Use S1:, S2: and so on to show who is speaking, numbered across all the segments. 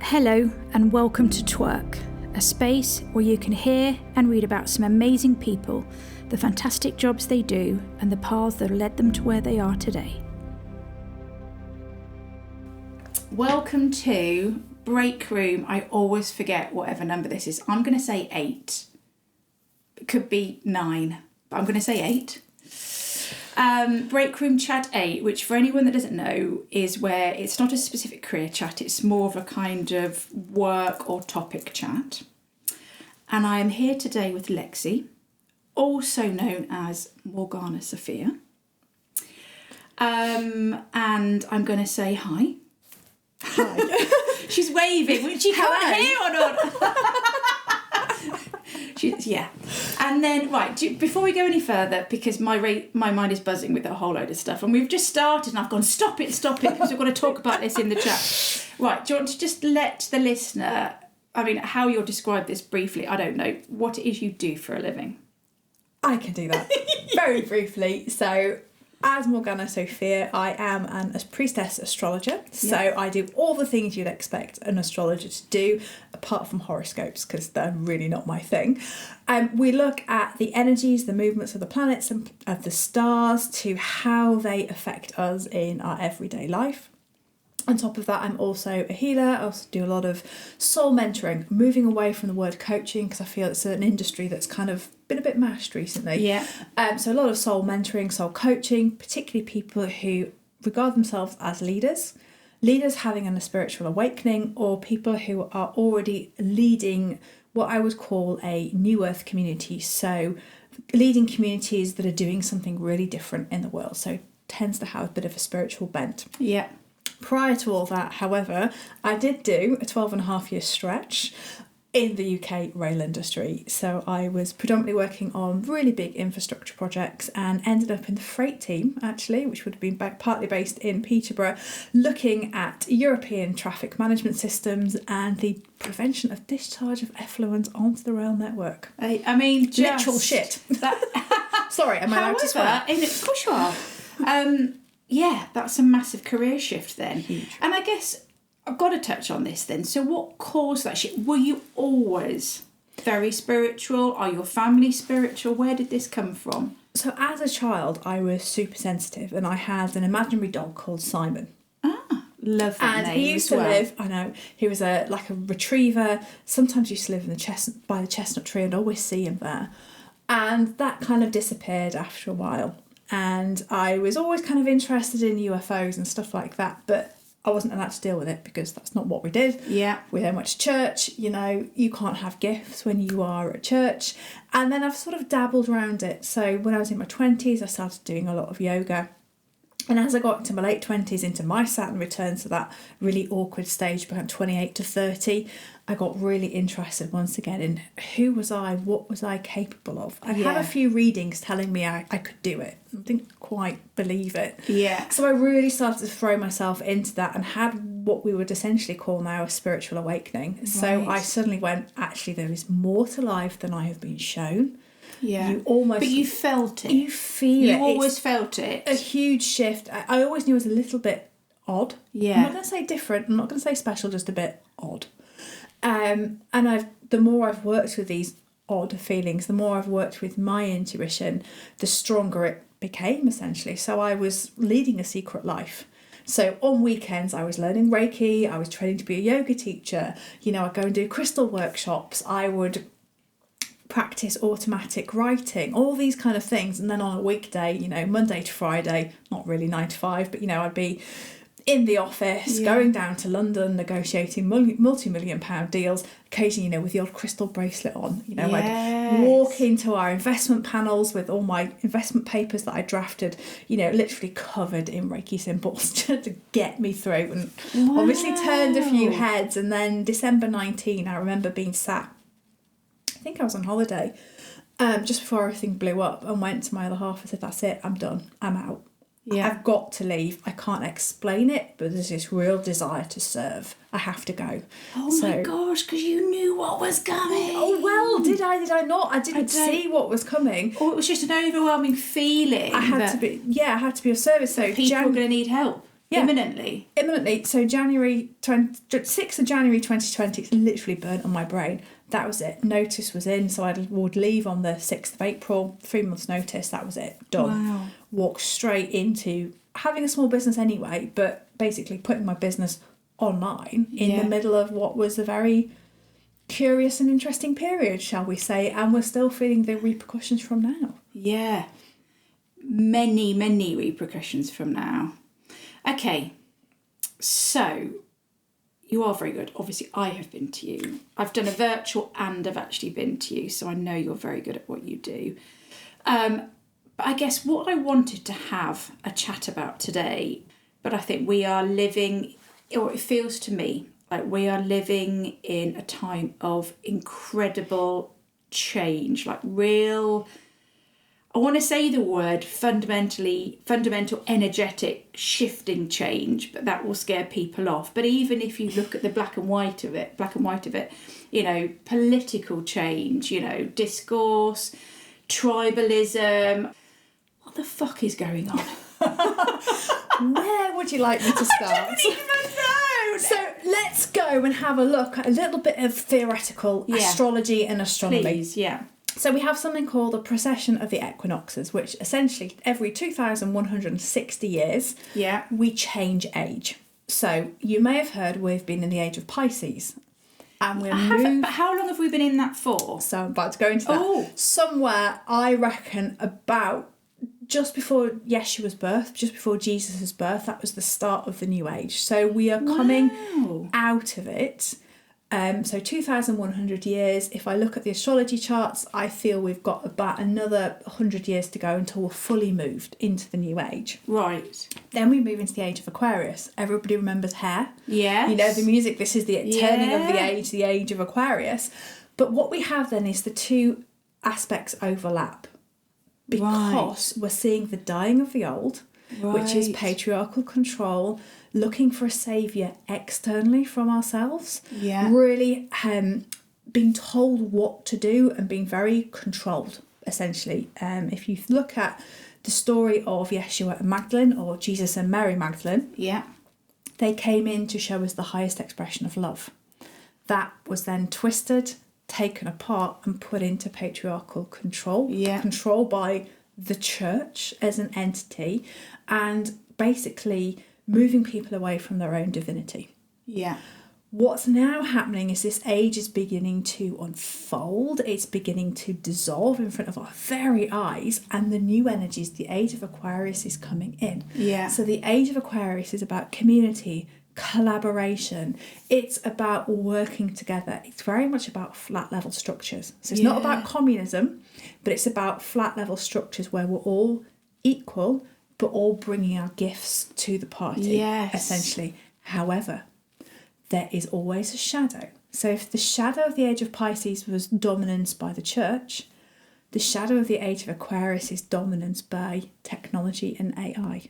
S1: Hello and welcome to Twerk, a space where you can hear and read about some amazing people, the fantastic jobs they do, and the paths that led them to where they are today. Welcome to Break Room. I always forget whatever number this is. I'm going to say 8. It could be 9, but I'm going to say 8. Break Room Chat 8, which for anyone that doesn't know is where it's not a specific career chat, it's more of a kind of work or topic chat. And I am here today with Lexie, also known as Morgana Sophia. And I'm going to say hi. Hi. She's waving, which you can't hear or not. Yeah. And then, right, before we go any further, because my mind is buzzing with a whole load of stuff, and we've just started and I've gone, stop it, because we've got to talk about this in the chat. Right, do you want to just let the listener, how you'll describe this briefly, I don't know, what it is you do for a living?
S2: I can do that very briefly. So, as Morgana Sophia, I am a Priestess Astrologer. So I do all the things you'd expect an astrologer to do, apart from horoscopes, because they're really not my thing. We look at the energies, the movements of the planets and of the stars to how they affect us in our everyday life. On top of that, I'm also a healer. I also do a lot of soul mentoring, moving away from the word coaching because I feel it's an industry that's kind of been a bit mashed recently.
S1: Yeah.
S2: So a lot of soul mentoring, soul coaching, particularly people who regard themselves as leaders having a spiritual awakening, or people who are already leading what I would call a new earth community. So leading communities that are doing something really different in the world. So tends to have a bit of a spiritual bent.
S1: Yeah.
S2: Prior to all that, however, I did do a 12.5-year stretch in the UK rail industry. So I was predominantly working on really big infrastructure projects and ended up in the freight team, actually, which would have been partly based in Peterborough, looking at European traffic management systems and the prevention of discharge of effluent onto the rail network.
S1: Literal
S2: shit. Sorry, am I allowed to swear?
S1: Of course you are. Yeah, that's a massive career shift then.
S2: Huge.
S1: And I guess I've got to touch on this then. So what caused that shift? Were you always very spiritual? Are your family spiritual? Where did this come from?
S2: So as a child, I was super sensitive and I had an imaginary dog called Simon.
S1: Love that name.
S2: And he used to live, I know, he was a retriever. Sometimes he used to live in by the chestnut tree and I'd always see him there. And that kind of disappeared after a while. And I was always kind of interested in UFOs and stuff like that, but I wasn't allowed to deal with it because that's not what we did.
S1: Yeah.
S2: We then went to church, you can't have gifts when you are at church. And then I've sort of dabbled around it. So when I was in my 20s, I started doing a lot of yoga. And as I got into my late 20s, into my Saturn return to that really awkward stage around 28 to 30, I got really interested once again in who was I, what was I capable of. I had a few readings telling me I could do it. I didn't quite believe it.
S1: Yeah.
S2: So I really started to throw myself into that and had what we would essentially call now a spiritual awakening. Right. So I suddenly went, actually, there is more to life than I have been shown.
S1: Yeah. But you felt it.
S2: You feel it.
S1: You always felt it.
S2: A huge shift. I always knew it was a little bit odd.
S1: Yeah.
S2: I'm not going to say different. I'm not going to say special, just a bit odd. And the more I've worked with these odd feelings, the more I've worked with my intuition, the stronger it became, essentially. So I was leading a secret life. So on weekends, I was learning Reiki. I was training to be a yoga teacher. I'd go and do crystal workshops. I would practice automatic writing, all these kind of things. And then on a weekday, Monday to Friday, not really 9 to 5, but I'd be in the office, going down to London, negotiating multi-million pound deals, occasionally, with the old crystal bracelet on. I'd walk into our investment panels with all my investment papers that I drafted, literally covered in Reiki symbols to get me through, and obviously turned a few heads. And then December 19, I remember being sat, I think I was on holiday, just before everything blew up, and went to my other half and said, that's it, I'm done, I'm out. Yeah. I've got to leave. I can't explain it, but there's this real desire to serve. I have to go.
S1: Oh my gosh, because you knew what was coming.
S2: Oh, well, did I not? I didn't see what was coming.
S1: Or it was just an overwhelming feeling.
S2: I had to be of service. So
S1: people were going to need help.
S2: Yeah.
S1: Imminently.
S2: So 6th of January 2020, it's literally burnt on my brain. That was it. Notice was in, so I would leave on the 6th of April, 3 months notice, that was it, done.
S1: Wow.
S2: Walk straight into having a small business anyway, but basically putting my business online in the middle of what was a very curious and interesting period, shall we say, and we're still feeling the repercussions from now. Yeah.
S1: Many repercussions from now. Okay, so you are very good. Obviously, I have been to you. I've done a virtual and I've actually been to you, so I know you're very good at what you do. But I guess what I wanted to have a chat about today, but I think we are living, or it feels to me like we are living in a time of incredible change, like real... I want to say the word fundamental energetic shifting change, but that will scare people off. But even if you look at the black and white of it, you know, political change, you know, discourse, tribalism. What the fuck is going on?
S2: Where would you like me to start?
S1: I don't even know.
S2: So let's go and have a look at a little bit of theoretical astrology and astronomy.
S1: Please, yeah.
S2: So we have something called a precession of the equinoxes, which essentially every 2,160 years, we change age. So you may have heard we've been in the age of Pisces. And
S1: but how long have we been in that for?
S2: So I'm about to go into that.
S1: Oh.
S2: Somewhere, I reckon, about just before Yeshua's birth, just before Jesus' birth, that was the start of the new age. So we are coming out of it. So 2,100 years. If I look at the astrology charts, I feel we've got about another 100 years to go until we're fully moved into the new age.
S1: Right.
S2: Then we move into the age of Aquarius. Everybody remembers hair.
S1: Yes.
S2: You know the music. This is the turning of the age of Aquarius. But what we have then is the two aspects overlap. Because we're seeing the dying of the old, which is patriarchal control, looking for a saviour externally from ourselves, really being told what to do and being very controlled, essentially. If you look at the story of Yeshua and Magdalene, or Jesus and Mary Magdalene, they came in to show us the highest expression of love. That was then twisted, taken apart and put into patriarchal control, control by the church as an entity, and basically moving people away from their own divinity. What's now happening is this age is beginning to unfold, it's beginning to dissolve in front of our very eyes, and the new energies, the age of Aquarius, is coming in. So the age of Aquarius is about community, collaboration, it's about working together, it's very much about flat level structures. So it's not about communism, but it's about flat level structures where we're all equal but all bringing our gifts to the party, essentially. However, there is always a shadow. So if the shadow of the age of Pisces was dominance by the church, the shadow of the age of Aquarius is dominance by technology and AI,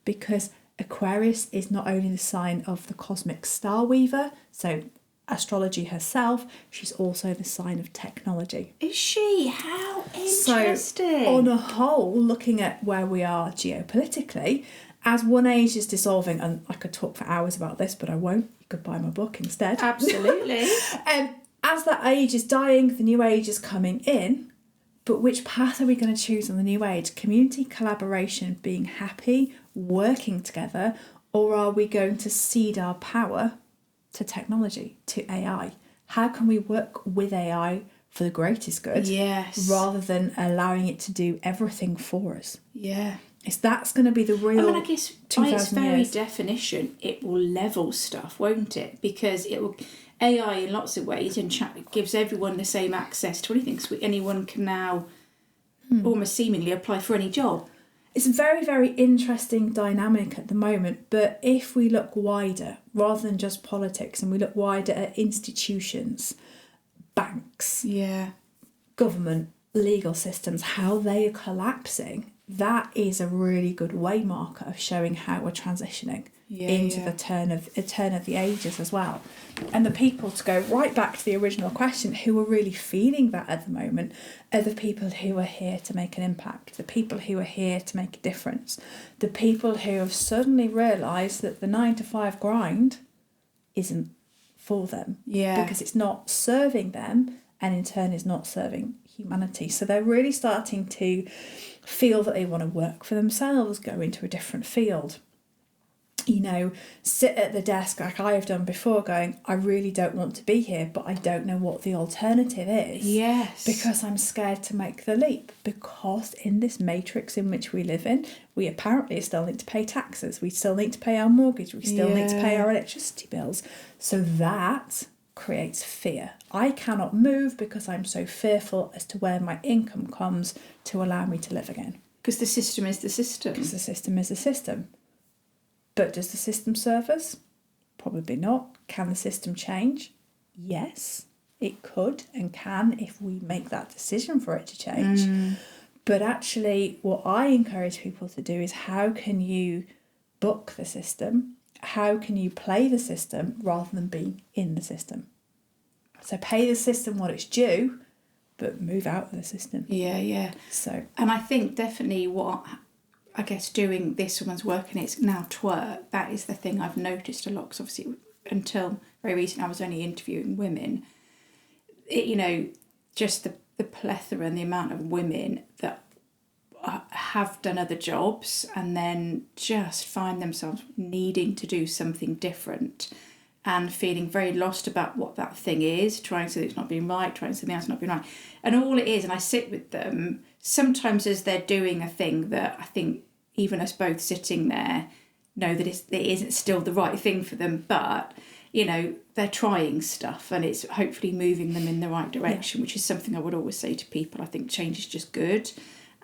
S2: because Aquarius is not only the sign of the cosmic star weaver, so astrology herself, she's also the sign of technology.
S1: Is she? How interesting.
S2: So, on a whole, looking at where we are geopolitically, as one age is dissolving, and I could talk for hours about this, but I won't. You could buy my book instead.
S1: Absolutely.
S2: As that age is dying, the new age is coming in. But which path are we going to choose on the new age? Community, collaboration, being happy, working together, or are we going to cede our power to technology, to AI? How can we work with AI for the greatest good, rather than allowing it to do everything for us? That's going to be the real.
S1: I guess by its very definition, it will level stuff, won't it? Because it will. AI in lots of ways gives everyone the same access to anything, so anyone can now almost seemingly apply for any job.
S2: It's a very, very interesting dynamic at the moment, but if we look wider, rather than just politics, and we look wider at institutions, banks, government, legal systems, how they are collapsing, that is a really good way marker of showing how we're transitioning. into the turn of the ages as well. And the people, to go right back to the original question, who are really feeling that at the moment are the people who are here to make an impact, the people who are here to make a difference, the people who have suddenly realised that the 9 to 5 grind isn't for them, because it's not serving them, and in turn is not serving humanity. So they're really starting to feel that they want to work for themselves, go into a different field, sit at the desk like I have done before, going, I really don't want to be here, but I don't know what the alternative is.
S1: Yes.
S2: Because I'm scared to make the leap. Because in this matrix in which we live in, we apparently still need to pay taxes. We still need to pay our mortgage. We still need to pay our electricity bills. So that creates fear. I cannot move because I'm so fearful as to where my income comes to allow me to live again.
S1: Because the system is the system.
S2: Because the system is the system. But does the system serve us? Probably not. Can the system change? Yes, it could and can if we make that decision for it to change. But actually, what I encourage people to do is, how can you buck the system? How can you play the system rather than being in the system? So pay the system what it's due, but move out of the system.
S1: Yeah.
S2: So,
S1: and I think definitely what, I guess, doing this woman's work, and it's now twerk, that is the thing I've noticed a lot, because obviously until very recently I was only interviewing women. Just the plethora and the amount of women that have done other jobs and then just find themselves needing to do something different and feeling very lost about what that thing is, trying something that's not being right, trying something else not being right. And all it is, and I sit with them, sometimes as they're doing a thing that I think even us both sitting there know that it isn't still the right thing for them, but, they're trying stuff and it's hopefully moving them in the right direction, which is something I would always say to people. I think change is just good,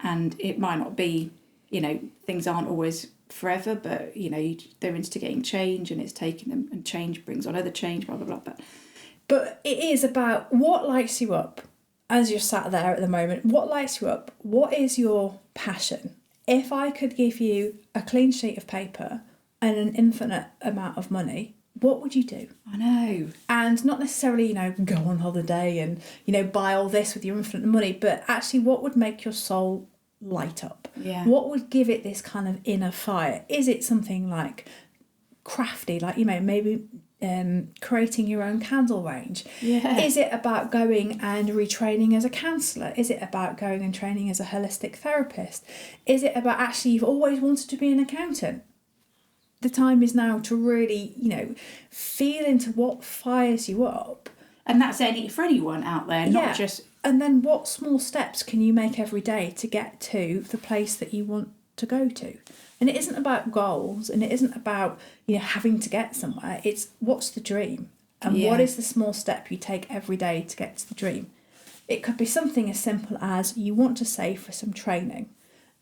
S1: and it might not be, things aren't always forever, but, they're instigating change and it's taking them, and change brings on other change, blah, blah, blah.
S2: But it is about what lights you up as you're sat there at the moment. What lights you up? What is your passion? If I could give you a clean sheet of paper and an infinite amount of money, what would you do?
S1: I know.
S2: And not necessarily, go on holiday and, buy all this with your infinite money, but actually what would make your soul light up?
S1: Yeah.
S2: What would give it this kind of inner fire? Is it something like crafty, like, maybe creating your own candle range?
S1: Yeah.
S2: Is it about going and retraining as a counsellor? Is it about going and training as a holistic therapist? Is it about actually you've always wanted to be an accountant? The time is now to really, feel into what fires you up.
S1: And that's for anyone out there, not just...
S2: And then what small steps can you make every day to get to the place that you want to go to? And it isn't about goals, and it isn't about, having to get somewhere. It's what's the dream? And what is the small step you take every day to get to the dream? It could be something as simple as you want to save for some training,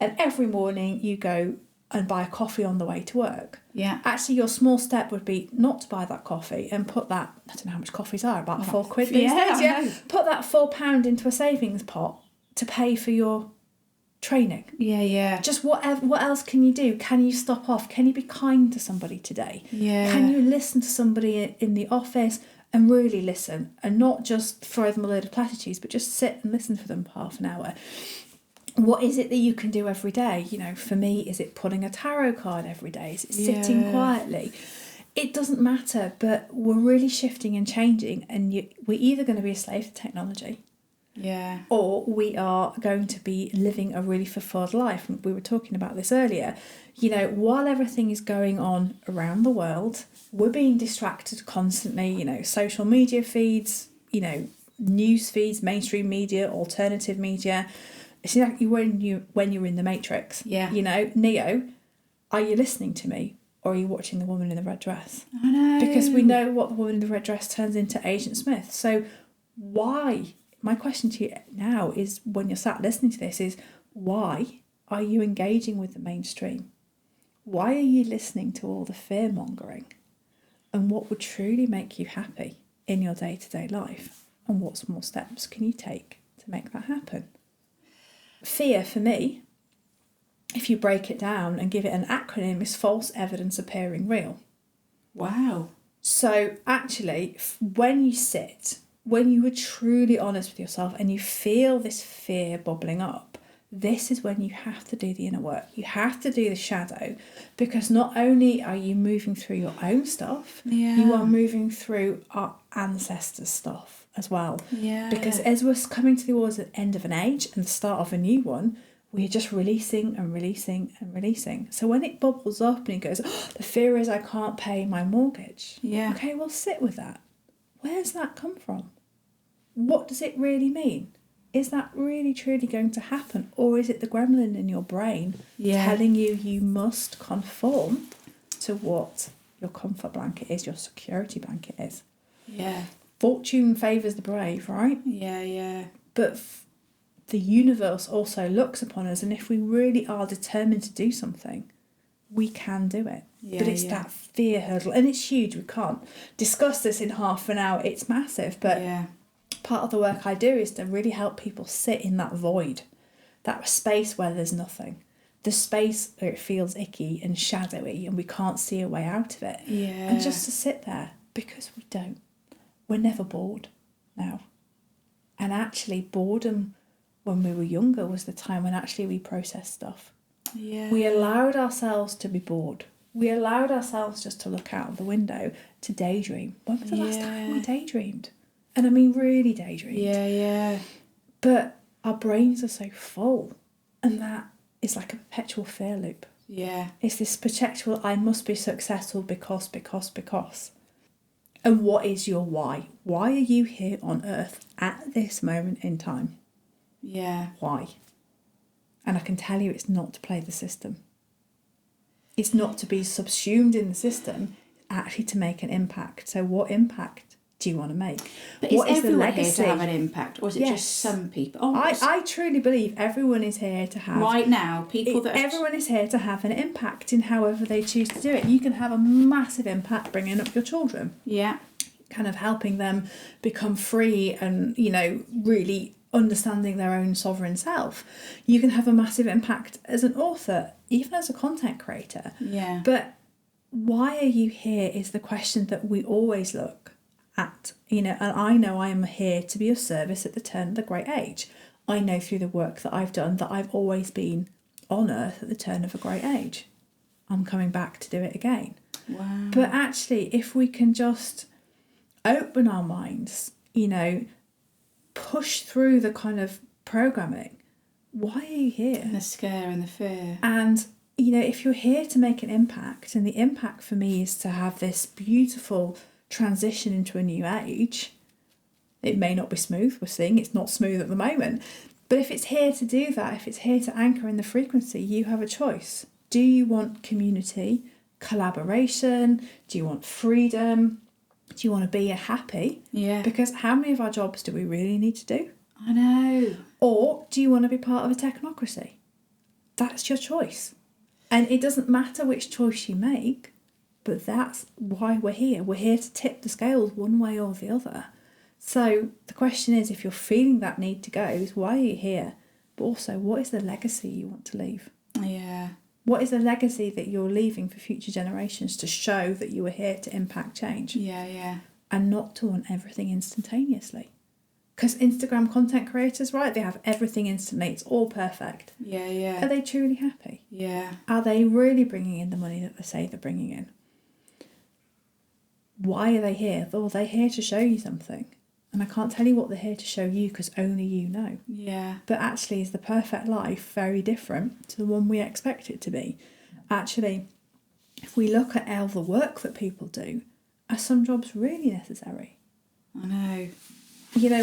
S2: and every morning you go and buy a coffee on the way to work.
S1: Yeah.
S2: Actually, your small step would be not to buy that coffee and put that, I don't know how much coffees are, about £4 these days. Yeah. Put that £4 into a savings pot to pay for your training.
S1: Yeah.
S2: Just what else can you do? Can you stop off? Can you be kind to somebody today?
S1: Yeah.
S2: Can you listen to somebody in the office and really listen, and not just throw them a load of platitudes, but just sit and listen for them for half an hour? What is it that you can do every day? For me, is it pulling a tarot card every day? Is it sitting quietly? It doesn't matter, but we're really shifting and changing, and we're either going to be a slave to technology, or we are going to be living a really fulfilled life. We were talking about this earlier. While everything is going on around the world, we're being distracted constantly. Social media feeds, news feeds, mainstream media, alternative media. It's exactly when you're in the Matrix.
S1: Yeah.
S2: Neo, are you listening to me, or are you watching the woman in the red dress?
S1: I know.
S2: Because we know what the woman in the red dress turns into Agent Smith. So why? My question to you now is, when you're sat listening to this, is why are you engaging with the mainstream? Why are you listening to all the fear mongering? And what would truly make you happy in your day-to-day life? And what small steps can you take to make that happen? Fear, for me, if you break it down and give it an acronym, is false evidence appearing real.
S1: Wow.
S2: So actually, when you are truly honest with yourself and you feel this fear bubbling up, this is when you have to do the inner work. You have to do the shadow, because not only are you moving through your own stuff, you are moving through our ancestors' stuff as well.
S1: Yeah.
S2: Because as we're coming towards the end of an age and the start of a new one, we're just releasing and releasing and releasing. So when it bubbles up and it goes, oh, the fear is I can't pay my mortgage.
S1: Yeah.
S2: Okay, well, sit with that. Where's that come from? What does it really mean? Is that really truly going to happen? Or is it the gremlin in your brain telling you must conform to what your comfort blanket is, your security blanket is?
S1: Yeah.
S2: Fortune favours the brave, right?
S1: Yeah, yeah.
S2: But the universe also looks upon us, and if we really are determined to do something, we can do it. But it's that fear hurdle, and it's huge. We can't discuss this in half an hour. It's massive, but part of the work I do is to really help people sit in that void, that space where there's nothing, the space where it feels icky and shadowy and we can't see a way out of it.
S1: Yeah.
S2: And just to sit there, because we don't. We're never bored now. And actually, boredom when we were younger was the time when actually we processed stuff.
S1: Yeah.
S2: We allowed ourselves to be bored. We allowed ourselves just to look out of the window to daydream. When was the last time we daydreamed? And I mean really daydreamed.
S1: Yeah, yeah.
S2: But our brains are so full, and that is like a perpetual fear loop.
S1: Yeah.
S2: It's this perpetual, I must be successful because. And what is your why? Why are you here on earth at this moment in time?
S1: Yeah.
S2: Why? And I can tell you it's not to play the system. It's not to be subsumed in the system, actually to make an impact. So what impact do you want to make?
S1: But
S2: what
S1: is everyone
S2: the legacy?
S1: here to have an impact, or is it just some people? Oh,
S2: I truly believe everyone is here to have...
S1: Right now,
S2: everyone is here to have an impact in however they choose to do it. You can have a massive impact bringing up your children.
S1: Yeah.
S2: Kind of helping them become free and, really understanding their own sovereign self. You can have a massive impact as an author, even as a content creator.
S1: Yeah.
S2: But why are you here is the question that we always look at, and I know I am here to be of service at the turn of the great age. I know through the work that I've done that I've always been on earth at the turn of a great age. I'm coming back to do it again.
S1: Wow.
S2: But actually, if we can just open our minds, push through the kind of programming, why are you here?
S1: And the scare and the fear.
S2: And, if you're here to make an impact, and the impact for me is to have this beautiful transition into a new age. It may not be smooth, we're seeing it's not smooth at the moment. But if it's here to do that, if it's here to anchor in the frequency, you have a choice. Do you want community, collaboration? Do you want freedom? Do you want to be happy?
S1: Yeah.
S2: Because how many of our jobs do we really need to do?
S1: I know.
S2: Or do you want to be part of a technocracy? That's your choice. And it doesn't matter which choice you make, but that's why we're here. We're here to tip the scales one way or the other. So the question is, if you're feeling that need to go, is why are you here? But also, what is the legacy you want to leave?
S1: Yeah.
S2: What is the legacy that you're leaving for future generations to show that you were here to impact change?
S1: Yeah, yeah.
S2: And not to want everything instantaneously. Because Instagram content creators, right, they have everything instantly. It's all perfect.
S1: Yeah, yeah.
S2: Are they truly happy?
S1: Yeah.
S2: Are they really bringing in the money that they say they're bringing in? Why are they here? Well, they're here to show you something. And I can't tell you what they're here to show you because only you know.
S1: Yeah.
S2: But actually, is the perfect life very different to the one we expect it to be? Actually, if we look at all the work that people do, are some jobs really necessary?
S1: I know.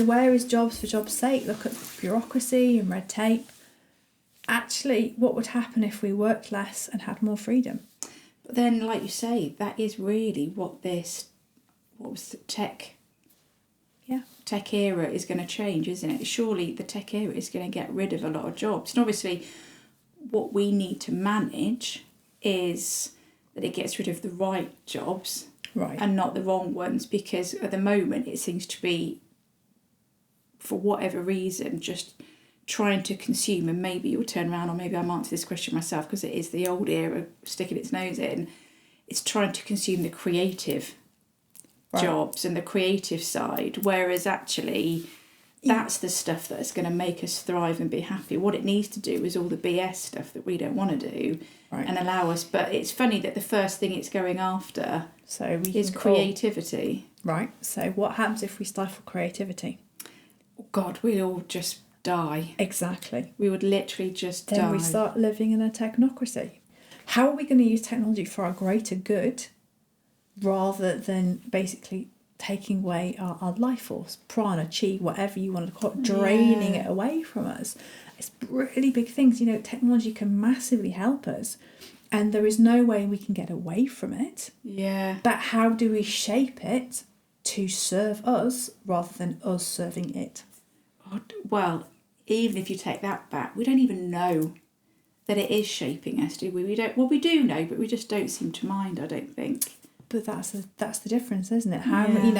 S2: Where is jobs for job's sake? Look at bureaucracy and red tape. Actually, what would happen if we worked less and had more freedom?
S1: But then, like you say, that is really what was the tech era is going to change, isn't it? Surely the tech era is going to get rid of a lot of jobs. And obviously, what we need to manage is that it gets rid of the right jobs,
S2: right,
S1: and not the wrong ones, because at the moment it seems to be, for whatever reason, just trying to consume, and maybe you'll turn around, or maybe I'm answering this question myself because it is the old era sticking its nose in. It's trying to consume the creative jobs and the creative side, whereas actually that's the stuff that's going to make us thrive and be happy. What it needs to do is all the BS stuff that we don't want to do and allow us. But it's funny that the first thing it's going after is creativity.
S2: Right. So what happens if we stifle creativity?
S1: Oh God, we'd all just die.
S2: Exactly.
S1: We would literally just die.
S2: Then we start living in a technocracy. How are we going to use technology for our greater good rather than basically taking away our life force, prana, chi, whatever you want to call it, draining it away from us? It's really big things. You know, technology can massively help us, and there is no way we can get away from it.
S1: Yeah.
S2: But how do we shape it to serve us rather than us serving it?
S1: Well, even if you take that back, we don't even know that it is shaping us, do we? We don't. Well, we do know, but we just don't seem to mind, I don't think.
S2: But that's the difference, isn't it? How many,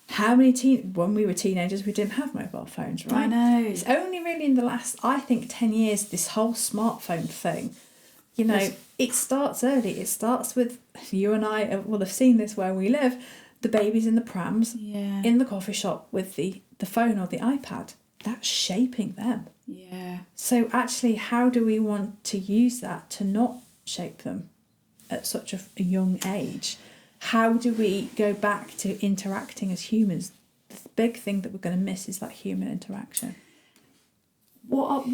S2: how many when we were teenagers, we didn't have mobile phones, right?
S1: I know.
S2: It's only really in the last, I think, 10 years, this whole smartphone thing, you know, it starts early. It starts with, you and I will have seen this where we live, the babies in the prams, in the coffee shop with the phone or the iPad. That's shaping them.
S1: Yeah.
S2: So actually, how do we want to use that to not shape them at such a young age? How do we go back to interacting as humans? The big thing that we're going to miss is that human interaction.
S1: What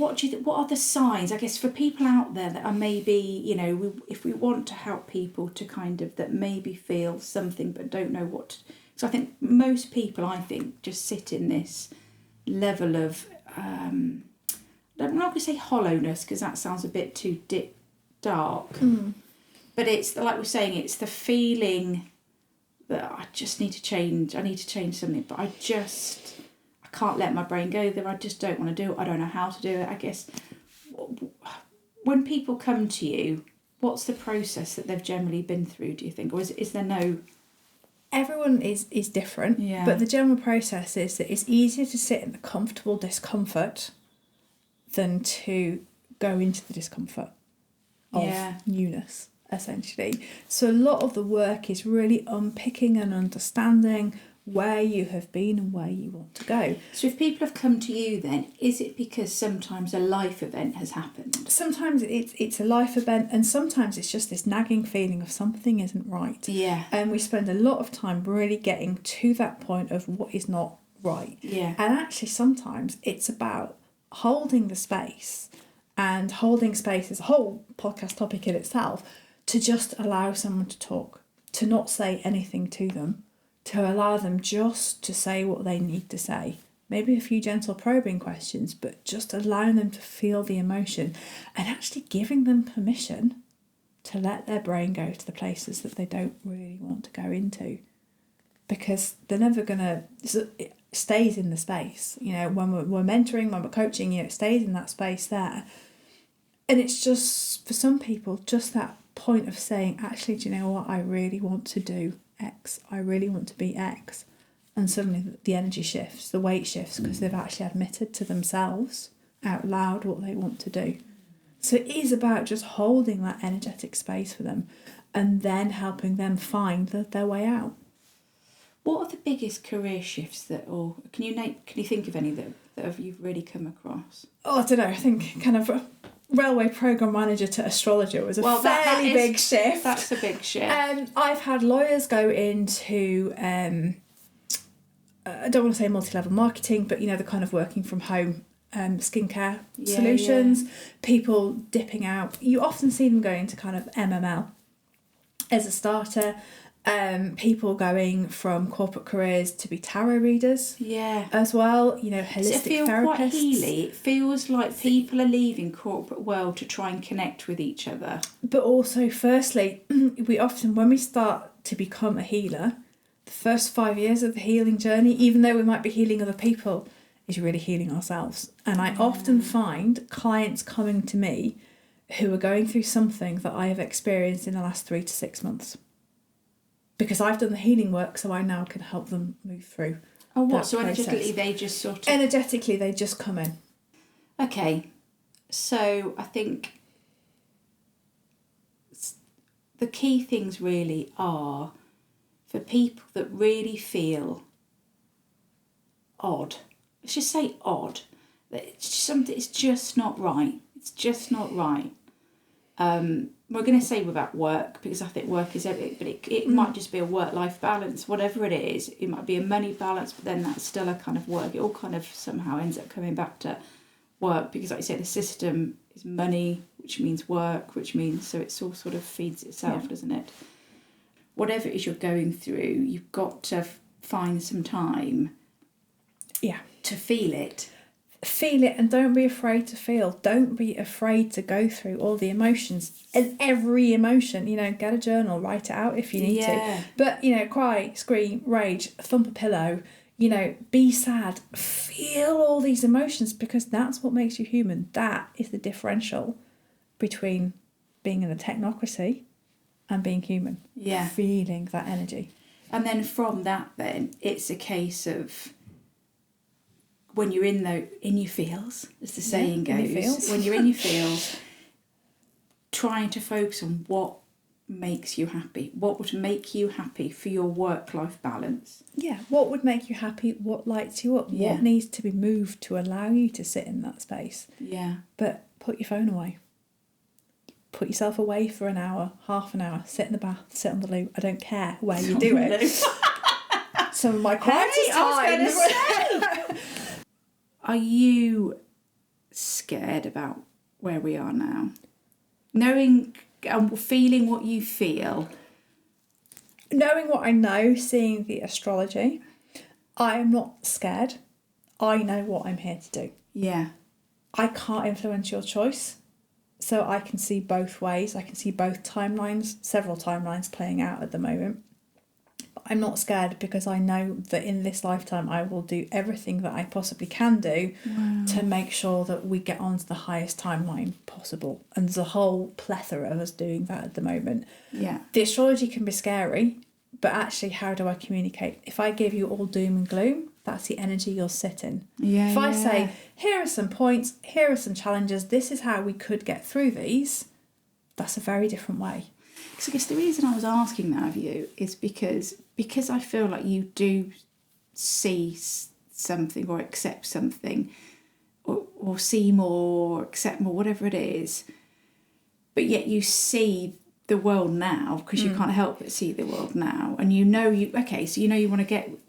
S1: are the signs, I guess, for people out there that are maybe, you know, if we want to help people to kind of, that maybe feel something but don't know what. So I think most people, just sit in this level of, I'm not going to say hollowness because that sounds a bit too dark. But it's, like we're saying, it's the feeling that I just need to change. I need to change something, but I can't let my brain go there. I just don't want to do it. I don't know how to do it. I guess when people come to you, what's the process that they've generally been through, do you think? Or is there no...
S2: Everyone is different, but the general process is that it's easier to sit in the comfortable discomfort than to go into the discomfort of newness, essentially. So a lot of the work is really unpicking and understanding where you have been and where you want to go.
S1: So if people have come to you then, is it because sometimes a life event has happened?
S2: Sometimes it's a life event, and sometimes it's just this nagging feeling of something isn't right.
S1: Yeah.
S2: And we spend a lot of time really getting to that point of what is not right.
S1: Yeah.
S2: And actually sometimes it's about holding the space, and holding space is a whole podcast topic in itself, to just allow someone to talk, to not say anything to them, to allow them just to say what they need to say. Maybe a few gentle probing questions, but just allowing them to feel the emotion and actually giving them permission to let their brain go to the places that they don't really want to go into. Because they're never going to... It stays in the space. You know, when we're mentoring, when we're coaching, you know, it stays in that space there. And it's just, for some people, just that point of saying, actually, do you know what? I really want to do X. I really want to be X. And suddenly the energy shifts, the weight shifts, because they've actually admitted to themselves out loud what they want to do. So it is about just holding that energetic space for them and then helping them find their way out.
S1: What are the biggest career shifts or can you think of any that you've really come across?
S2: Oh, I don't know. I think kind of railway programme manager to astrologer was a fairly big shift.
S1: That's a big shift.
S2: I've had lawyers go into, I don't want to say multi-level marketing, but, you know, the kind of working from home skincare solutions, people dipping out. You often see them going into kind of MML as a starter. People going from corporate careers to be tarot readers as well, you know, holistic therapists.
S1: Does it feel quite healy? It feels like people are leaving corporate world to try and connect with each other.
S2: But also, firstly, we often, when we start to become a healer, the first 5 years of the healing journey, even though we might be healing other people, is really healing ourselves. And I often find clients coming to me who are going through something that I have experienced in the last 3 to 6 months. Because I've done the healing work, so I now can help them move through.
S1: Oh, what? So energetically they just sort of...
S2: Energetically they just come in.
S1: Okay, so I think the key things really are for people that really feel odd. Let's just say odd. It's just something. It's just not right. It's just not right. We're going to say without work, because I think work is everything, but it might just be a work-life balance, whatever it is. It might be a money balance, but then that's still a kind of work. It all kind of somehow ends up coming back to work, because like you say, the system is money, which means work, which means, so it all sort of feeds itself, doesn't it? Whatever it is you're going through, you've got to find some time to feel it.
S2: Feel it, and don't be afraid to feel. Don't be afraid to go through all the emotions, and every emotion. Get a journal, write it out if you need to. But cry, scream, rage, thump a pillow. Be sad. Feel all these emotions, because that's what makes you human. That is the differential between being in a technocracy and being human.
S1: Yeah,
S2: feeling that energy.
S1: And then from that, then it's a case of, when you're in your feels, as the saying goes, when you're in your feels, trying to focus on what makes you happy, what would make you happy for your work-life balance.
S2: Yeah, what would make you happy, what lights you up, what needs to be moved to allow you to sit in that space.
S1: Yeah.
S2: But put your phone away. Put yourself away for an hour, half an hour, sit in the bath, sit on the loo. I don't care where you do it. Some of my quietest times.
S1: Are you scared about where we are now? Knowing and feeling what you feel.
S2: Knowing what I know, seeing the astrology, I am not scared. I know what I'm here to do.
S1: Yeah.
S2: I can't influence your choice. So I can see both ways. I can see both timelines, several timelines playing out at the moment. I'm not scared, because I know that in this lifetime I will do everything that I possibly can do to make sure that we get onto the highest timeline possible. And there's a whole plethora of us doing that at the moment.
S1: Yeah.
S2: The astrology can be scary, but actually, how do I communicate? If I give you all doom and gloom, that's the energy you'll sit in.
S1: Yeah.
S2: If I say, here are some points, here are some challenges, this is how we could get through these, that's a very different way.
S1: So I guess the reason I was asking that of you is because I feel like you do see something or accept something, or see more, or accept more, whatever it is, but yet you see the world now, because you can't help but see the world now, and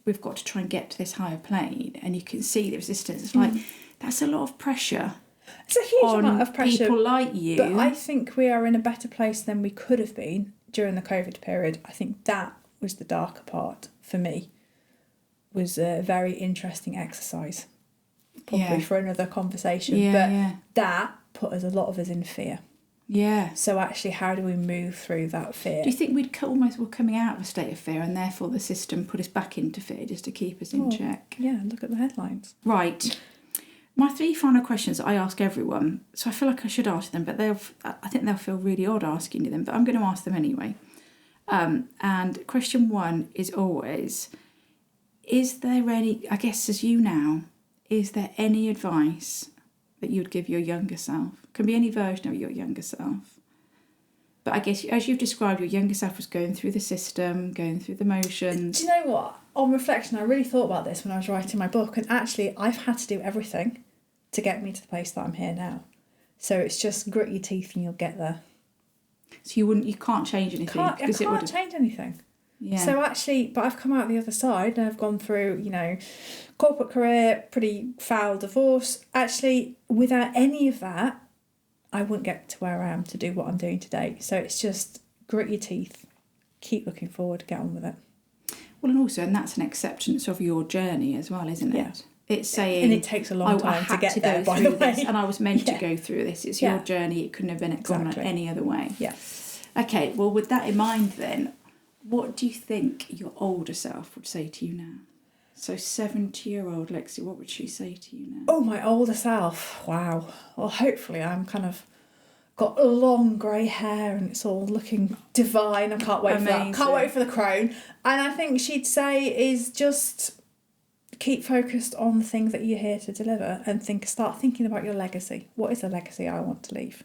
S1: we've got to try and get to this higher plane, and you can see the resistance. It's like, that's a lot of pressure.
S2: It's a huge amount of pressure.
S1: People like you.
S2: But I think we are in a better place than we could have been during the COVID period. I think that was the darker part for me. Was a very interesting exercise. Probably for another conversation. That put a lot of us in fear.
S1: Yeah.
S2: So actually, how do we move through that fear?
S1: Do you think we're coming out of a state of fear, and therefore the system put us back into fear just to keep us in check?
S2: Yeah, look at the headlines.
S1: Right. My 3 final questions I ask everyone, so I feel like I should ask them, but I think they'll feel really odd asking them, but I'm going to ask them anyway. And question 1 is always, is there any, I guess as you now, is there any advice that you'd give your younger self? Can be any version of your younger self. But I guess as you've described, your younger self was going through the system, going through the motions.
S2: Do you know what? On reflection, I really thought about this when I was writing my book, and actually I've had to do everything to get me to the place that I'm here now. So it's just grit your teeth and you'll get there.
S1: So you can't change anything.
S2: I can't change anything.
S1: Yeah.
S2: So actually, but I've come out the other side and I've gone through, corporate career, pretty foul divorce. Actually, without any of that, I wouldn't get to where I am to do what I'm doing today. So it's just grit your teeth, keep looking forward, get on with it.
S1: Well, and that's an acceptance of your journey as well, isn't it?
S2: Yeah.
S1: It's saying...
S2: And it takes a long time to get there, by the way.
S1: This, and I was meant to go through this. It's your journey. It couldn't have been gone any other way.
S2: Yeah.
S1: Okay, well, with that in mind then, what do you think your older self would say to you now? So 70-year-old Lexie, what would she say to you now?
S2: Oh, my older self. Wow. Well, hopefully I'm kind of got long grey hair and it's all looking divine. I can't wait for that. Can't wait for the crown. And I think she'd say is just keep focused on the things that you're here to deliver and start thinking about your legacy. What is the legacy I want to leave?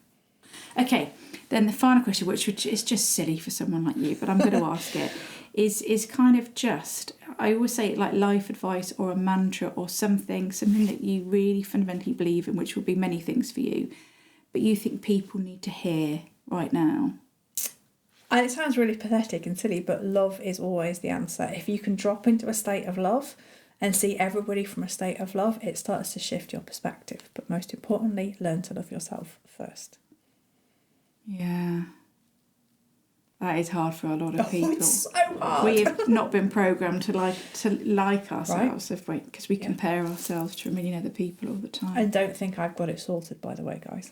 S1: Okay, then the final question, which is just silly for someone like you, but I'm going to ask it, is kind of just, I always say like life advice or a mantra or something that you really fundamentally believe in, which will be many things for you, but you think people need to hear right now.
S2: And it sounds really pathetic and silly, but love is always the answer. If you can drop into a state of love and see everybody from a state of love, it starts to shift your perspective. But most importantly, learn to love yourself first.
S1: Yeah. That is hard for a lot of people.
S2: It's so hard.
S1: We have not been programmed to like ourselves, have we? Because we compare ourselves to a million other people all the time.
S2: I don't think I've got it sorted, by the way, guys.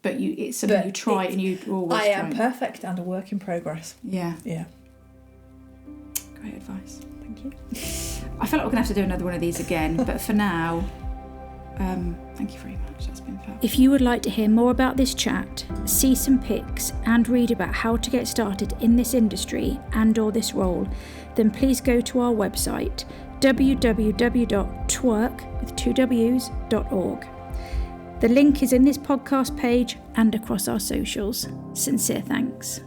S1: But it's something you try and you always
S2: I am
S1: try.
S2: perfect and a work in progress.
S1: Yeah.
S2: Yeah.
S1: Great advice.
S2: Thank you.
S1: I feel like we're going to have to do another one of these again, but for now, thank you very much. That's been fun. If you would like to hear more about this chat, see some pics and read about how to get started in this industry and or this role, then please go to our website, www.twerk.org. The link is in this podcast page and across our socials. Sincere thanks.